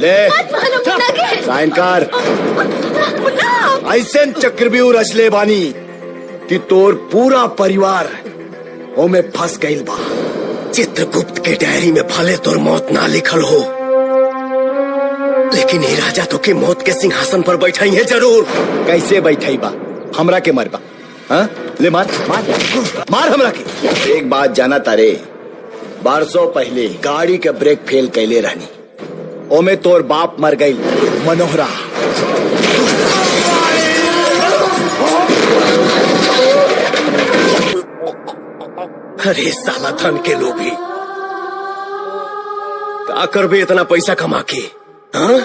ले साइन कर। ऐसे चक्रव्यूह रचले बानी कि तोर पूरा परिवार ओमे फंस गईल बा। चित्रगुप्त के डायरी में भले तोर मौत ना लिखल हो, लेकिन ये राजा तो के मौत के सिंहासन पर बैठाई है जरूर। कैसे बैठाई बा? हमरा के मरबा? हाँ? ले मार मार मार हमरा के। एक बात जाना तारे, बरसों पहले गाड़ी के ब्रेक फेल कैले रहनी, ओमे तोर बाप मर गई मनोहरा। अरे साला धन के लोभी, क्या करबे इतना पैसा कमा के? हाँ?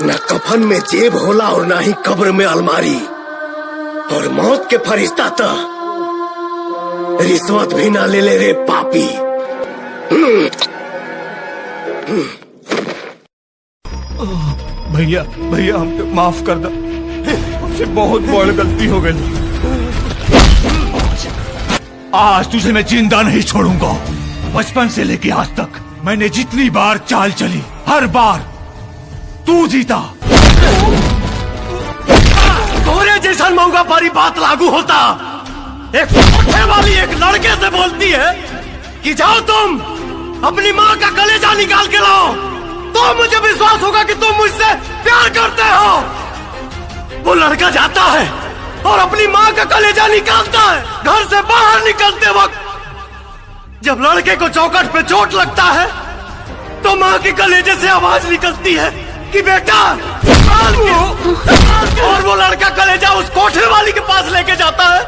न कफन में जेब होला और ना ही कब्र में अलमारी, और मौत के फरिश्ता तो रिश्वत भी ना ले ले रे पापी। भैया भैया हमको माफ कर दो, हमसे बहुत बड़ी गलती हो गई। आज तुझे मैं जिंदा नहीं छोड़ूंगा। बचपन से लेके आज तक मैंने जितनी बार चाल चली, हर बार तू जीता। तोरे जैसा मौका पारी बात लागू होता। एक कोठे वाली एक लड़के से बोलती है कि जाओ तुम अपनी माँ का कलेजा निकाल के लाओ, तो मुझे विश्वास होगा कि तुम मुझसे प्यार करते हो। वो लड़का जाता है और अपनी माँ का कलेजा निकालता है। घर से बाहर निकलते वक्त जब लड़के को चौखट पे चोट लगता है, तो माँ के कलेजे से आवाज निकलती है कि बेटा संभाल के। और वो लड़का कलेजा उस कोठे वाली के पास लेके जाता है,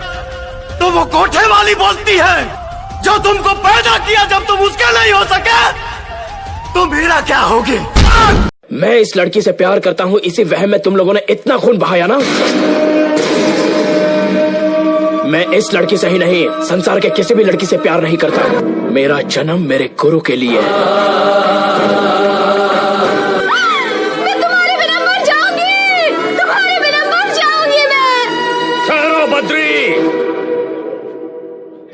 तो वो कोठे वाली बोलती है, जो तुमको पैदा किया जब तुम उसके नहीं हो सके, तो मेरा क्या होगे? मैं इस लड़की से प्यार करता हूँ, इसी वहम में तुम लोगों ने इतना खून बहाया ना। मैं इस लड़की से ही नहीं, संसार के किसी भी लड़की से प्यार नहीं करता। मेरा जन्म मेरे गुरु के लिए है। मैं तुम्हारे बिना मर जाऊंगी, तुम्हारे बिना मर जाऊंगी मैं। ठहरो बद्री,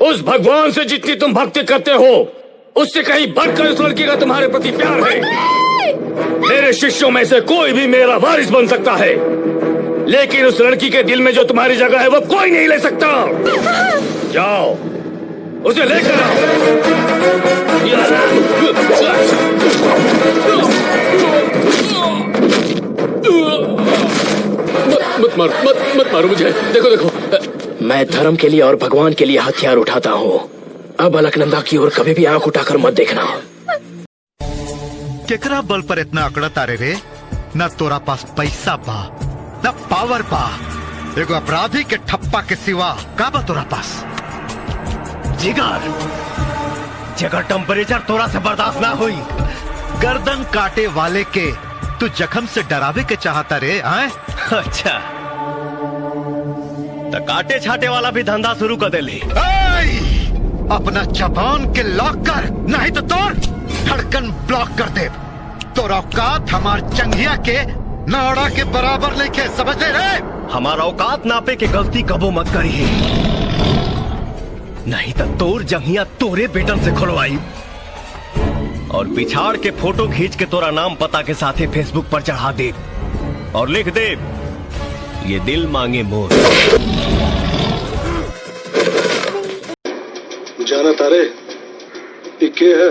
उस भगवान से जितनी तुम भक्ति करते हो, उससे कहीं बढ़कर उस लड़की का तुम्हारे प्रति प्यार है। मेरे शिष्यों में से कोई भी मेरा वारिस बन सकता है, लेकिन उस लड़की के दिल में जो तुम्हारी जगह है वो कोई नहीं ले सकता। जाओ उसे लेकर आओ। मत मारो मुझे। देखो देखो, मैं धर्म के लिए और भगवान के लिए हथियार उठाता हूँ। अब अलकनंदा की ओर कभी भी आंख उठाकर मत देखना। केकरा बल पर इतना अकड़ा तारे रे? न तोरा पास पैसा बा, न पावर बा, एगो अपराधी के ठप्पा के सिवा का बा तोरा पास? जिगर, जगह टेम्परेचर तोरा से बर्दाश्त ना हुई। गर्दन काटे वाले के तू जख्म से डरावे के चाहता रे? आए? अच्छा, तो काटे छाटे वाला भी धंधा शुरू कर दे ली। अपना जबान के लॉक कर, नहीं तो तोर धड़कन ब्लॉक कर दे। तोर औकात हमार चंगिया के नाड़ा के बराबर नहीं खे, समझ ले रे? हमारा औकात नापे के गलती कबो मत करी, नहीं तो तोर जंगिया तोरे बेटन से खुलवाई और पिछाड़ के फोटो खींच के तोरा नाम पता के साथ फेसबुक पर चढ़ा दे और लिख दे, ये दिल मांगे मोर। जाना तारे ये क्या है?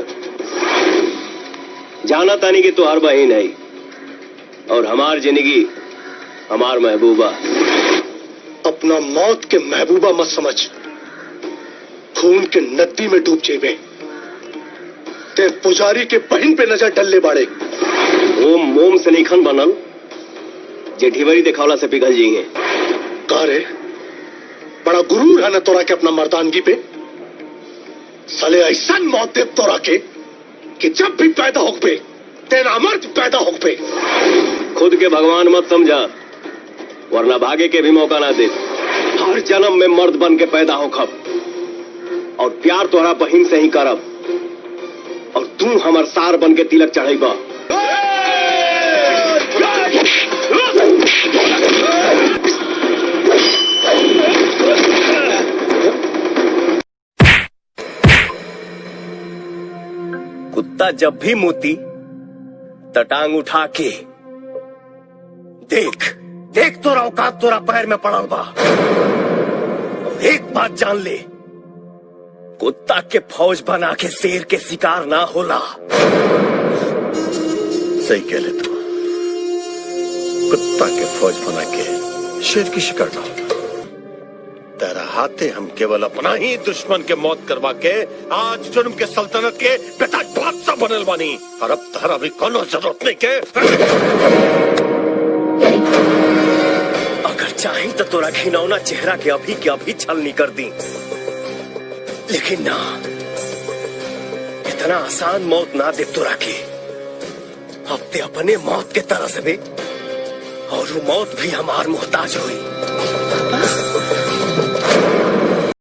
जाना तानी की तो हर बहन है और हमार जिंदगी हमार महबूबा। अपना मौत के महबूबा मत समझ, खून के नदी में डूब जेबे। ते पुजारी के बहन पे नजर डलले बाड़े। ओम मोम से निखन बनल, जेठीवरी दिखावला से पिघल जाएंगे। कहा रे, बड़ा गुरूर है ना तोरा के अपना मर्दानगी पे? साले ऐसा मौत दे तोरा के कि जब भी पैदा हो पे तेरा मर्द पैदा हो पे। खुद के भगवान मत समझा, वरना भागे के भी मौका ना दे। हर जन्म में मर्द बन के पैदा हो खब, और प्यार तोहरा बहिन से ही करब, और तू हमर सार बन के तिलक चढ़ेबा। कुत्ता जब भी मूती तो टांग उठा के देख देख तोरा औकात तोरा पैर में पड़ल बा। और एक बात जान ले, कुत्ता के फौज बना के शेर के शिकार ना होला। सही कह ले तू, कुत्ता के फौज बना के शेर की शिकार ना होता। तेरा हाथे हम केवल अपना ही दुश्मन के मौत करवा के आज जुर्म के सल्तनत के बेटा बादशाह बनल बानी। और अब तारा भी कोनो जरूरत नहीं के। अगर चाहे तो तोरा घिनौना चेहरा के अभी छलनी कर दी, लेकिन ना, इतना आसान मौत ना दे तोरा के। अब ते अपने मौत के तरस बे, और वो मौत भी हमार मोहताज हुई।